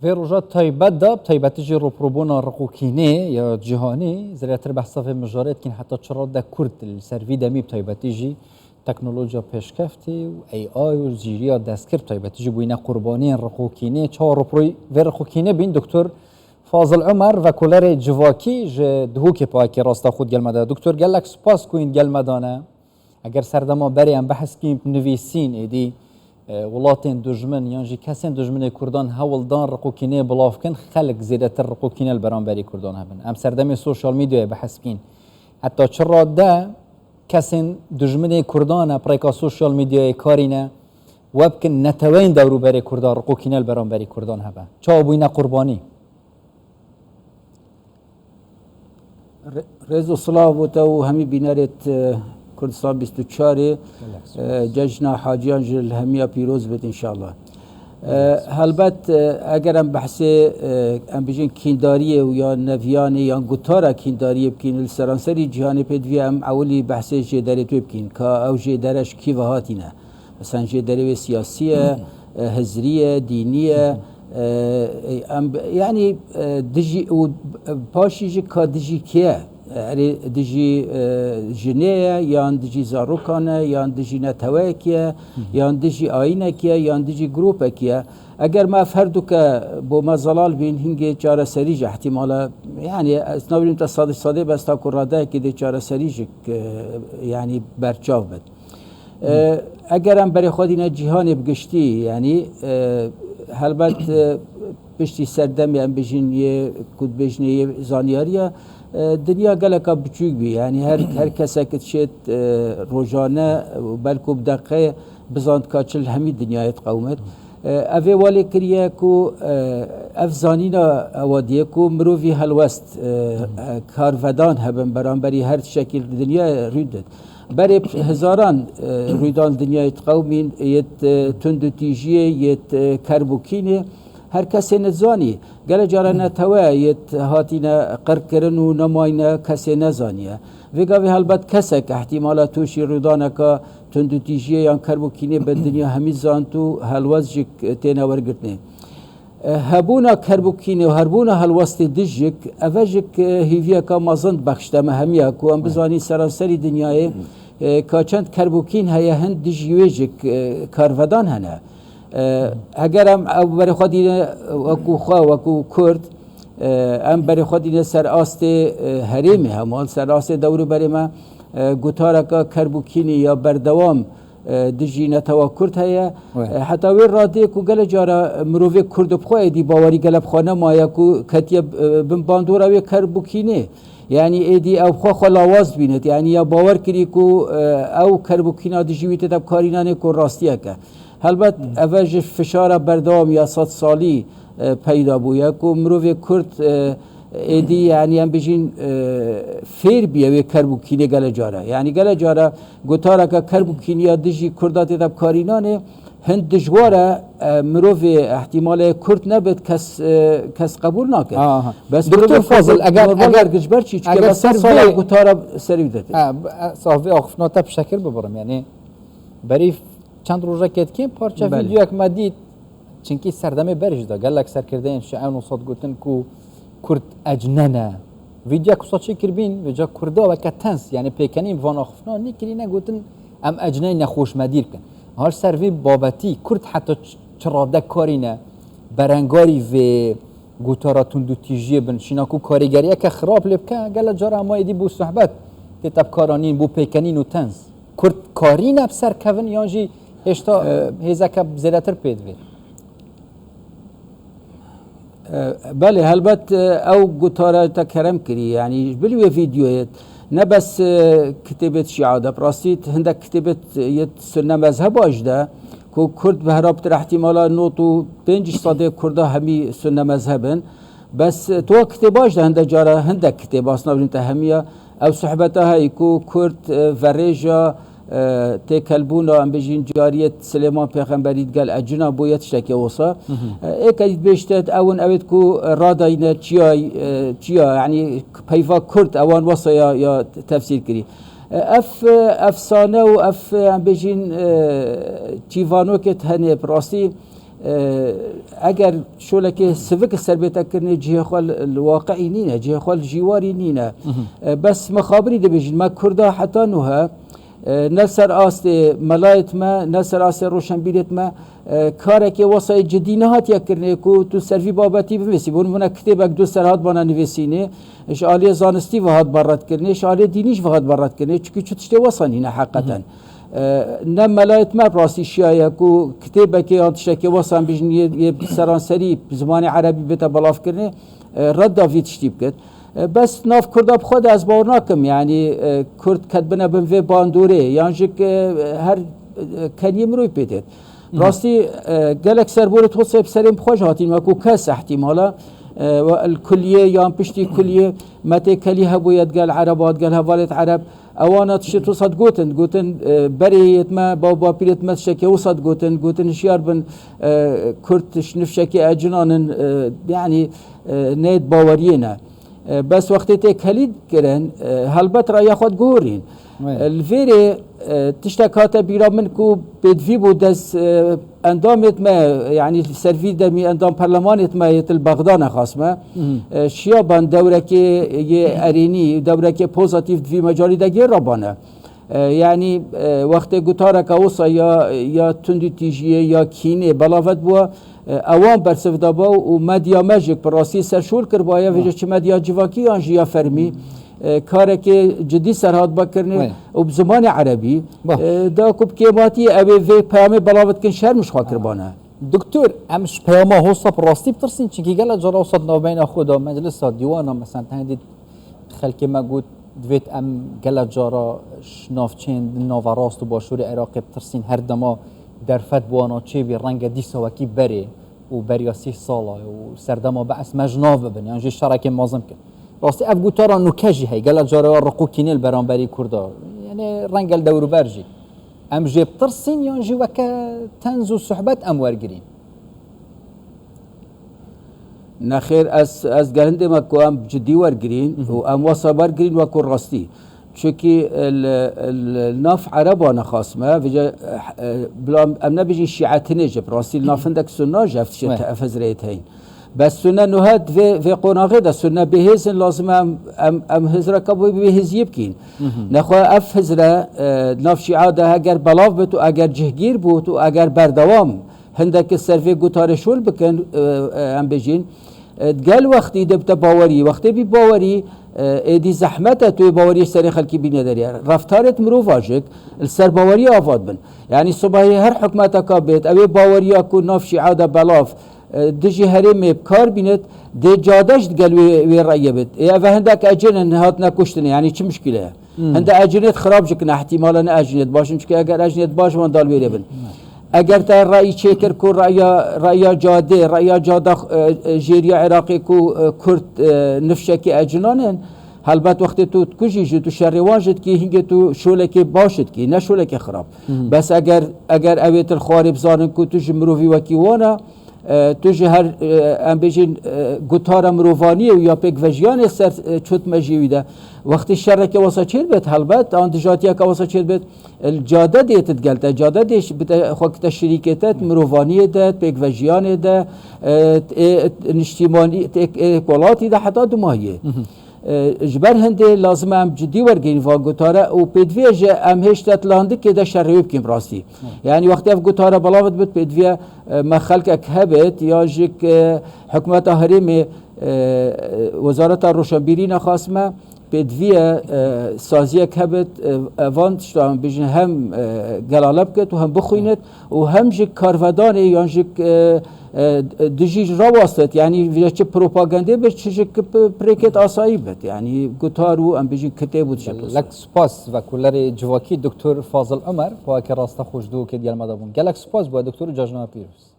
في روجات تایبت دا تایبتی جی رو پروبونا رقوکینه یا جهانی زیادتر بحثا في مجارات کن حتی چرا دا کرد السروی دمی تایبتی جی تکنولوژیا پیشکفتی و ای آی و زیریا دستکر تایبتی جی بوینا قربانی رقوکینه چهار روپروی و رقوکینه بین دکتر فاضل عمر و کولر جواکی ج دهوک پاکی راستا خود گل مدانه دکتر گلک سپاس کوین گل مدانه اگر سردما بریم بحث کیم نویسین ایدی ولاتین دجمن یعنی کسین دجمن کردان هولدان رقوکینه بلاف کن خلق زیادتر رقوکینه البرانبری کردان هبن ام سردم سوشال میدیا بحث کین حتی چرا ده کسین دجمن کردان پریکا سوشال میدیا کارینه وبکن نتوین دورو بری کردان رقوکینه البرانبری کردان هبن چا بوینا قربانی رضا صلاح و تو همی بینارت کردستان 24 جشن حاجیان جل همیا پیروز بد انشالله. هلبت اگر هم بحث ام بجن کینداری و یا نویان یا گوتارا کینداری بکین السرانسری جهان پدوی ام اولی بحث جداری تو بکین که او جدارش کی وهاتینه مثلا جداری سیاسیه هزریه دینیه یعنی دجی و پاشیج که دجی کیه دجی جنیه یا دجی زاروکانه یا دجی نتوکیه یا دجی آینه کیه یا دجی گروپه کیه اگر ما فردو که با مزالال بین هنگی چاره سریج احتمالا یعنی نبودیم تا ساده بس تا کراده که دی چاره سریج یعنی برچاو بد اگر هم برای خود این جهان بگشتی یعنی هلبت پشتی سردم هم بجین یه کد بجنه یه زانیاریه دنیا گلکا بچوک بی یعنی هر کسی که شد روزانه بلکو بدقیقه بزاند کاچل همی دنیایت قومت اوه والی کریه کو افزانینا اوادیه کو مروفی هلوست کارودان هبن برانبری هر شکل دنیا رویدد برای هزاران رویدان دنیای قومین یت تند تیجیه یت کربوکینه هر کسی نزانی گله جاره نتوه یت هاتینا قرکرن و نماینه کسی نزانیه وگاوی هلبت کسی که احتمالا توشی رویدانه که تند تیجیه یا کربوکینه به دنیا همی زانتو هلوز جک تینا ورگرتنه هبونا کربوکینه و هربونا هلوست دجک اوجک هیویا که مازند بخشتم همیا کو ام بزانی سراسری دنیای که چند کربوکین هیا هند دجیویجک کارودان هنه اگر ام برای خودی وکو خواه وکو کرد ام برای خودی سر آست هریمه همان سر آست دورو برای ما گوتارا که کربوکینی یا بردوام دجی نتوا کرد هیا حتی وی راده کو گل جارا مروی کرد بخواه دی باوری گلب خانه مایا کو کتیا بمباندورا وی کربوکینه یعنی ایدی او خو لاواز بینید یعنی یا باور کری کو او کربوکینا دجویت تب کارینانه کو راستیه که البته اوج فشار بردام یا 100 سالی پیدا بویا کو مروی کرد ایدی یعنی هم بجین فیر بیاوی کربوکینه گل جاره یعنی گل جاره گوتارا که کربوکینیا دجی کردات تب کارینانه هند دجواره مروی احتمال کرد نبود کس قبول نکرد بس دکتر فاضل اگر گجبر چی که بس سال گوتارا سری داد صافی آخفناتا بشکل ببرم یعنی بری چند روزه کت کیم پارچه ویدیو یک مدید چنکی سردمه برش دا گلک سر کرده این شعن و صد گوتن کو کرد اجننه ویدیو که صد کر بین وجا کرده و کتنس یعنی پیکنیم وان آخفنا نیکلی نگوتن ام اجنه نخوش مدیر کن هر سروی بابتی کرد حتی چراده کارینه برنگاری و گوتاراتون دو تیجیه بن شیناکو کاریگریه که خراب لبکه گل جاره اما ایدی بو صحبت تیتب کارانین بو پیکنین و تنز کرد کارینه بسر کون یانجی هشتا هیزه که زیادتر پید وید بله البته او گوتارا تکرم کری یعنی بلیوی ویدیویت نه بس کتابت شیعه براستید هندک کتابت یه سنه مذهب آجده که کرد به هرابتر احتمالا نوتو 5 ساده کرده همی سنه مذهبن بس تو کتاب آجده هنده جاره هندک کتاب اصلا برین همیا او صحبته هایی که کرد ورژا تکلبونا ام بجین جاریت سلیمان پیغمبرید گل اجنا بویت شکی وصا اکدید بیشتد اون اوید کو راداینا چیا یعنی پیوا کرد اوان وصا یا تفسیر کری افسانه و ام بجین چیوانو که هنه براستی اگر شولك سفك السربيتا كرني جهه خال الواقعي نينا جهه خال الجواري نينا بس مخابري دبجن ما كردا حتى نوها نسر آست ملايت ما نسر آست روشنبيرت ما کارک واسه جدی نهات یا کرنه کو تو سروی بابتی بنویسی بون منا کتابک دو سرهات بانا نویسینه اشعالی زانستی و هات برات کرنه اشعالی دینیش و هات برات کرنه چون چه تشته واسانینه حقیقتا نه ملایت ما راستی شیعه کو کتابک آتشه که واسان بجنی سرانسری زمان عربی بتا بلاف کرنه رد داوید شتیب کرد بس ناف کرد خود از باور نکم یعنی کرد کتبنا بنوی باندوره یعنی هر کنیم روی پیدید راستی گلک سربورت توصيب سریم خوش هاتین و کو کس احتمالا الكلية يام بشتي كلية متى كليها بويد قال عربات قال هوالت عرب اوانا تشتو صد قوتن بريت ما بابا بيرت ما تشكي وصد قوتن شيار بن كرت نفشكي اجنان يعني نيد باورينا بس وقت تكليد كرن هلبت را ياخد قورين الفيري تشتكاتا بيرا منكو بدفي بودس اندامت ما يعني سرفي دمي اندام برلمانت ما يتل بغداد خاصمه شيابان دوركي اريني دوركي بوزيتيف في مجالي دغير ربانه يعني وقت قطارك اوصا يا تندي تيجي يا كيني بلاوت بو اوان برسف دابا ومديا ماجيك براسي سرشول كربايا وجه مديا جواكي انجيا فرمي کارک جدی سرحد بکرنه و بزمان عربی دا کوب کیماتی اوی وی پیام بلاوت کن شهر مش خاطر بانه دکتور امش پیام هوسا براستی بترسین چی گله جرا وسط نوبین خدا مجلس دیوان مثلا تهدید خلک ما گفت دویت ام گله جرا شنافچین نوراست و باشور عراق بترسین هر دما درفت بوانا چی بی رنگ دیسا وکی بری و بریاسی سالا و سردما بعث مجناف ببن یعنی شرکه مازم کن راستی اف گوتارا نوکجی هی گل جاره رقو کینل برانبری کردا یعنی رنگل دورو برجی ام جیب ترسین یا جی وکا تنز و صحبت ام ورگرین نخیر از گرنده ما کو ام جدی ورگرین و ام واسا برگرین و کو راستی چونکی الناف عربانه خاصمه وجا بلا ام نبیجی شیعتنه جب راستی النافندک سنا جفت شت افزریت هین بس سنة نهاد في قناغي ده سنة بهزن لازم ام هزرا كبوي بهزيب كين نخوا اف هزرا نافشي عاده اگر بلاف بتو اگر جهگير بوتو اگر بردوام هندك السرفي قطار شول بكن ام بجين تقال وقتي دبت باوري وقتي بي باوري ايدي زحمته تو باوري سري خلكي بينا دريا رفتارت مروفاجك السر باوري افاد بن يعني صباحي هر حكمتك بيت اوي باوري اكو نافشي عاده بلاف دجی هرم بکار بیند دی جادش دگل وی رأی بید یا و هندک اجن هات نکشتنه یعنی چه مشکله هند اجنت خراب جکن احتمالا نه اجنت باشن چون اگر اجنت باش من دال ویره بن اگر تا رأی چکر کو رأی جاده جیریا عراقی کو کرد نفشکی اجنانن البته وقتی تو کجی تو شریوانجت کی هنگ تو شوله کی باشد کی نه شوله کی خراب بس اگر اویت الخارب زارن کو تو جمروی وکی وانا توجه هر ام بجین گوتار مروانی و یا پیک وجیان سر چوت مجیویده وقتی شرکه واسه چیل بید البته آن دجاتیا که واسه چیل بید الجاده دیت تقلته جاده دیش خواهد شریکتت مروانی ده پیک وجیان ده نشتیمانی اکوالاتی ده حتی دو ماهیه جبر هنده لازم ام جدی ورگین و گوتاره و پیدویج ام هشتت لاندی که ده شریوب کیم راستی یعنی وقتی اف گوتاره بلاوت بود پیدویه ما خلق هبت یا جک حکومت هرم وزارت روشنبیری نخاسمه پیدویه سازیه هبت وان تشتام بیشن هم گلالب کت و هم بخویند و هم جک کارودان یا جک دجیج راوستت یعنی ویچ پروپاگانده به چه پریکت آسایی بد یعنی گوتارو ام بیجی کتاب بود شکل لک سپاس و کلر جواکی دکتر فاضل عمر با که راسته خوش دو که دیال مدابون گلک سپاس با دکتر جاجنا پیروز